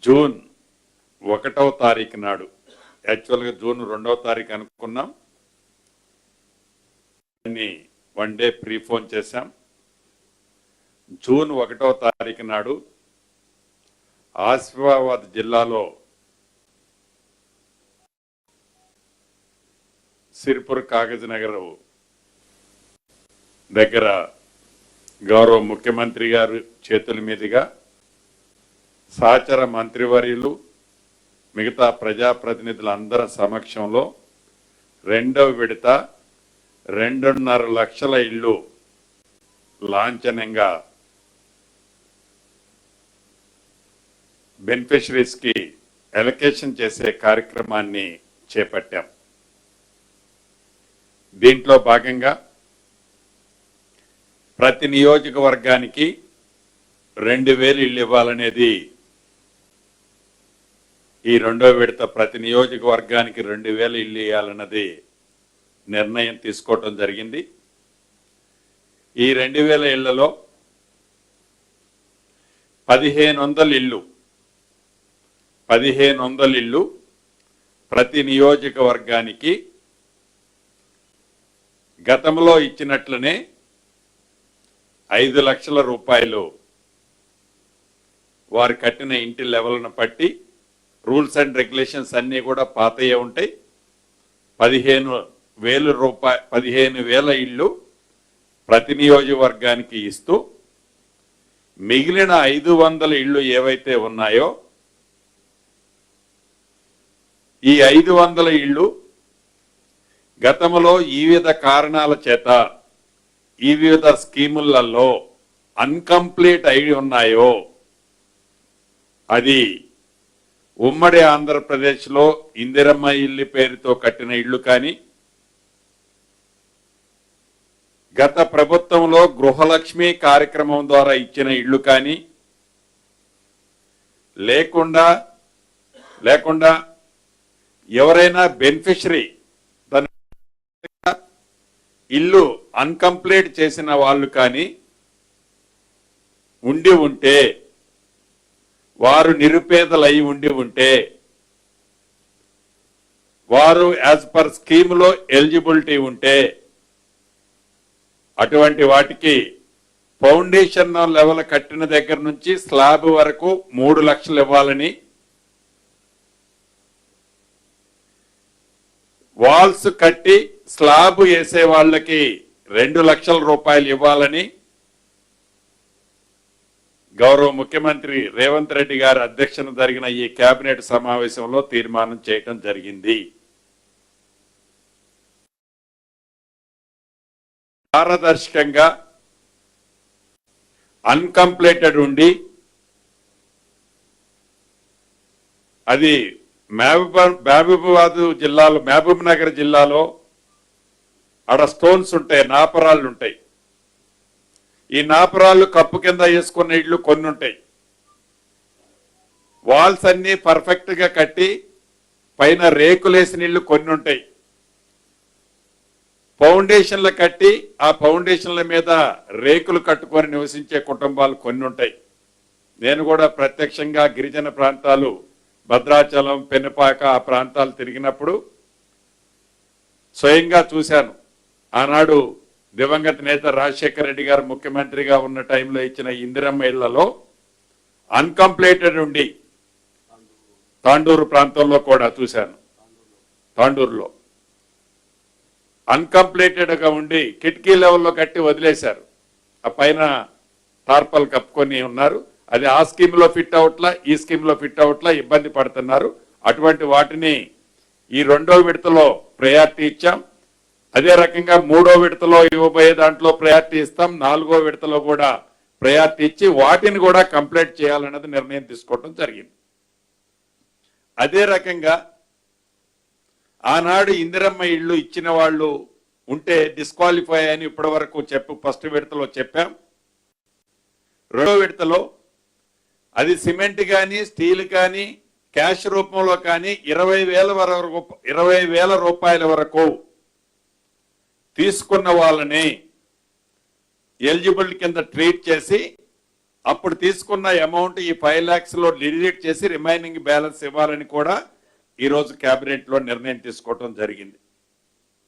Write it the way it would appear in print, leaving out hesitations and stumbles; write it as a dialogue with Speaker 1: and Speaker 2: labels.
Speaker 1: June 1వ తారీఖు నాడు, యాక్చువల్గా జూన్ 2వ తారీఖు అనుకున్నాం, వన్ డే ప్రీఫోన్ చేశాం. జూన్ 1వ తారీఖు నాడు ఆసిఫాబాద్ జిల్లాలో సిరిపుర్ కాగజ్ నగర్ దగ్గర గౌరవ ముఖ్యమంత్రి గారు చేతుల మీదుగా సహచర మంత్రివర్యులు మిగతా ప్రజాప్రతినిధులందరి సమక్షంలో రెండవ విడత 2.5 లక్షల ఇళ్ళు లాంఛనంగా బెనిఫిషరీస్ కి అలొకేషన్ చేసే కార్యక్రమాన్ని చేపట్టాం. దీంట్లో భాగంగా ప్రతి నియోజకవర్గానికి 2000 ఇళ్ళు ఇవ్వాలనేది ఈ రెండో విడత. ప్రతి నియోజకవర్గానికి 2000 ఇళ్ళు ఇవ్వాలన్నది నిర్ణయం తీసుకోవటం జరిగింది. ఈ 2000 ఇళ్లలో 1500 ఇళ్ళు ప్రతి నియోజకవర్గానికి గతంలో ఇచ్చినట్లనే 5 లక్షల రూపాయలు వారు కట్టిన ఇంటి లెవెల్ను బట్టి రూల్స్ అండ్ రెగ్యులేషన్స్ అన్నీ కూడా పాతయ్యే ఉంటాయి. 15,000 ఇళ్ళు ప్రతి నియోజకవర్గానికి ఇస్తూ మిగిలిన 500 ఇళ్ళు ఏవైతే ఉన్నాయో ఈ 500 ఇళ్ళు గతంలో ఈ వివిధ కారణాల చేత ఈ వివిధ స్కీములలో అన్కంప్లీట్ అయి ఉన్నాయో, అది ఉమ్మడి ఆంధ్రప్రదేశ్లో ఇందిరమ్మ ఇల్లు పేరుతో కట్టిన ఇళ్ళు కానీ, గత ప్రభుత్వంలో గృహలక్ష్మి కార్యక్రమం ద్వారా ఇచ్చిన ఇళ్ళు కానీ, లేకుండా ఎవరైనా బెనిఫిషరీ తన ఇల్లు అన్కంప్లీట్ చేసిన వాళ్ళు కానీ ఉండి ఉంటే, వారు నిరుపేదలై ఉండి ఉంటే, వారు యాజ్ పర్ స్కీమ్లో ఎలిజిబిలిటీ ఉంటే అటువంటి వాటికి ఫౌండేషన్ లెవెల్ కట్టిన దగ్గర నుంచి స్లాబ్ వరకు 3 లక్షలు ఇవ్వాలని, వాల్స్ కట్టి స్లాబ్ వేసే వాళ్ళకి 2 లక్షల రూపాయలు ఇవ్వాలని గౌరవ ముఖ్యమంత్రి రేవంత్ రెడ్డి గారి అధ్యక్షతన జరిగిన ఈ కేబినెట్ సమావేశంలో తీర్మానం చేయటం జరిగింది. పారదర్శకంగా అన్కంప్లీటెడ్ ఉండి అది మహబూబాబాద్ జిల్లాలో, మహబూబ్ నగర్ జిల్లాలో ఆడ స్టోన్స్ ఉంటాయి, నాపరాళ్ళు ఉంటాయి. ఈ నాపరాళ్ళు కప్పు కింద వేసుకున్న ఇళ్ళు కొన్ని ఉంటాయి. వాల్స్ అన్ని పర్ఫెక్ట్ గా కట్టి పైన రేకులేసిన ఇళ్ళు కొన్ని ఉంటాయి. ఫౌండేషన్లు కట్టి ఆ ఫౌండేషన్ల మీద రేకులు కట్టుకొని నివసించే కుటుంబాలు కొన్ని ఉంటాయి. నేను కూడా ప్రత్యక్షంగా గిరిజన ప్రాంతాలు, భద్రాచలం, పెనుపాక ఆ ప్రాంతాలు తిరిగినప్పుడు స్వయంగా చూశాను. ఆనాడు దివంగత నేత రాజశేఖర రెడ్డి గారు ముఖ్యమంత్రిగా ఉన్న టైంలో ఇచ్చిన ఇందిరమ్మ ఇళ్లలో అన్కంప్లీటెడ్ ఉండి, తాండూరు ప్రాంతంలో కూడా చూశాను. తాండూరులో అన్కంప్లీటెడ్ గా ఉండి కిటికీ లెవెల్లో కట్టి వదిలేశారు. ఆ పైన టార్పల్ కప్పుకొని ఉన్నారు. అది ఆ స్కీమ్ లో ఫిట్ అవట్లా, ఈ స్కీమ్ లో ఫిట్ అవట్లా, ఇబ్బంది పడుతున్నారు. అటువంటి వాటిని ఈ రెండో విడతలో ప్రయారిటీ ఇచ్చాం. అదే రకంగా మూడో విడతలో ఇవ్వబోయే దాంట్లో ప్రయారిటీ ఇస్తాం. 4వ విడతలో కూడా ప్రయారిటీ ఇచ్చి వాటిని కూడా కంప్లీట్ చేయాలన్నది నిర్ణయం తీసుకోవడం జరిగింది. అదే రకంగా ఆనాడు ఇందిరమ్మ ఇళ్ళు ఇచ్చిన వాళ్ళు ఉంటే డిస్క్వాలిఫై అని ఇప్పటి వరకు ఫస్ట్ విడతలో చెప్పాం. రెండో విడతలో అది సిమెంట్ కానీ, స్టీల్ కానీ, క్యాష్ రూపంలో కానీ 20,000 రూపాయల వరకు తీసుకున్న వాళ్ళని ఎలిజిబుల్ కింద ట్రీట్ చేసి అప్పుడు తీసుకున్న అమౌంట్ ఈ 5 lakhs లో డిలీట్ చేసి రిమైనింగ్ బ్యాలెన్స్ ఇవ్వాలని కూడా ఈ రోజు కేబినెట్ లో నిర్ణయం తీసుకోవడం జరిగింది.